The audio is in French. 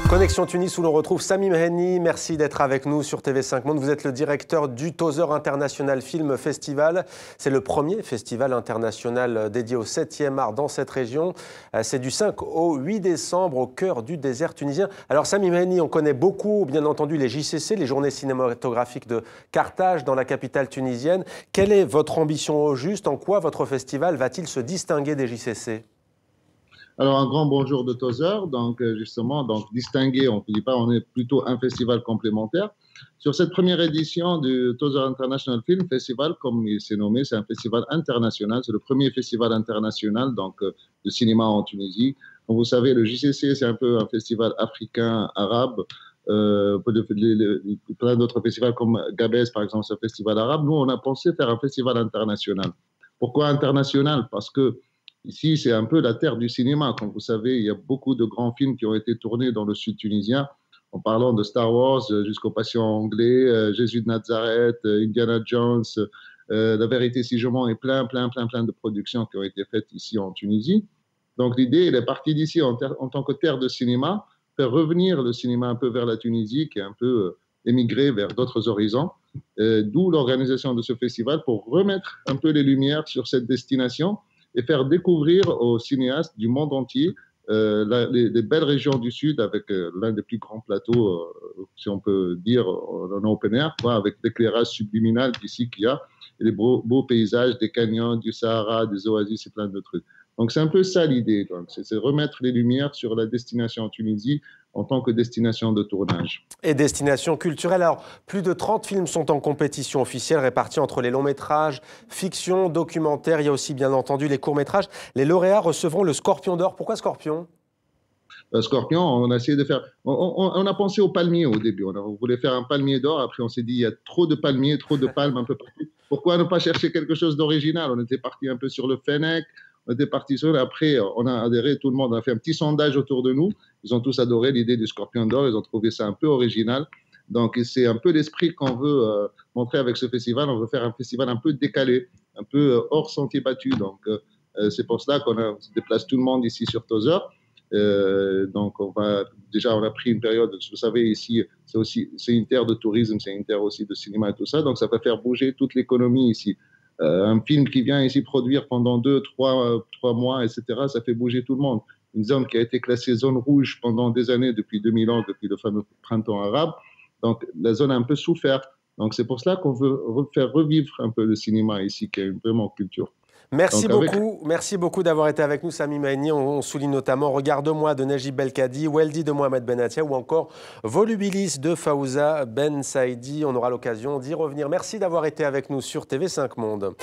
Connexion Tunis où l'on retrouve Sami Mhenni. Merci d'être avec nous sur TV5 Monde. Vous êtes le directeur du Tozeur International Film Festival. C'est le premier festival international dédié au 7e art dans cette région. C'est du 5 au 8 décembre au cœur du désert tunisien. Alors Sami Mhenni, on connaît beaucoup, bien entendu, les JCC, les journées cinématographiques de Carthage dans la capitale tunisienne. Quelle est votre ambition au juste? En quoi votre festival va-t-il se distinguer des JCC? Alors, un grand bonjour de Tozeur. Donc, justement, distingué, on ne dit pas, on est plutôt un festival complémentaire. Sur cette première édition du Tozeur International Film Festival, comme il s'est nommé, c'est un festival international. C'est le premier festival international de cinéma en Tunisie. Comme vous savez, le JCC, c'est un peu un festival africain, arabe. Plein d'autres festivals comme Gabès, par exemple, c'est un festival arabe. Nous, on a pensé faire un festival international. Pourquoi international? Parce que ici, c'est un peu la terre du cinéma. Comme vous savez, il y a beaucoup de grands films qui ont été tournés dans le sud tunisien, en parlant de Star Wars jusqu'au Patient anglais, Jésus de Nazareth, Indiana Jones, La vérité si je mens, et plein de productions qui ont été faites ici en Tunisie. Donc l'idée, elle est partie d'ici en tant que terre de cinéma, faire revenir le cinéma un peu vers la Tunisie, qui est un peu émigré vers d'autres horizons. D'où l'organisation de ce festival pour remettre un peu les lumières sur cette destination et faire découvrir aux cinéastes du monde entier les belles régions du Sud avec l'un des plus grands plateaux, si on peut dire, en open air, avec l'éclairage subliminal ici qu'il y a, et les beaux paysages des canyons, du Sahara, des oasis et plein de trucs. Donc c'est un peu ça l'idée, c'est remettre les lumières sur la destination en Tunisie en tant que destination de tournage. Et destination culturelle. Alors, plus de 30 films sont en compétition officielle, répartis entre les longs métrages, fiction, documentaire. Il y a aussi, bien entendu, les courts métrages. Les lauréats recevront le Scorpion d'Or. Pourquoi Scorpion? Scorpion, on a essayé de faire... On a pensé au palmier au début. On voulait faire un palmier d'or. Après, on s'est dit, il y a trop de palmiers, trop de palmes un peu partout. Pourquoi ne pas chercher quelque chose d'original? On était parti un peu sur le fennec. On était parti sur... Après, on a adhéré, tout le monde a fait un petit sondage autour de nous. Ils ont tous adoré l'idée du Scorpion d'Or. Ils ont trouvé ça un peu original. Donc, c'est un peu l'esprit qu'on veut montrer avec ce festival. On veut faire un festival un peu décalé, un peu hors sentier battu. Donc, c'est pour cela qu'on déplace tout le monde ici sur Tozeur. Donc, on a pris une période, vous savez, ici, c'est une terre de tourisme, c'est une terre aussi de cinéma et tout ça. Donc, ça va faire bouger toute l'économie ici. Un film qui vient ici produire pendant 2-3 mois, etc., ça fait bouger tout le monde. Une zone qui a été classée zone rouge pendant des années, depuis 2000 ans, depuis le fameux printemps arabe. Donc, la zone a un peu souffert. Donc, c'est pour cela qu'on veut faire revivre un peu le cinéma ici, qui est vraiment culture. Merci beaucoup d'avoir été avec nous, Sami Mhenni. On souligne notamment Regarde-moi de Najib Belkadi, Weldy de Mohamed Benatia ou encore Volubilis de Fawza Ben Saïdi. On aura l'occasion d'y revenir. Merci d'avoir été avec nous sur TV5 Monde.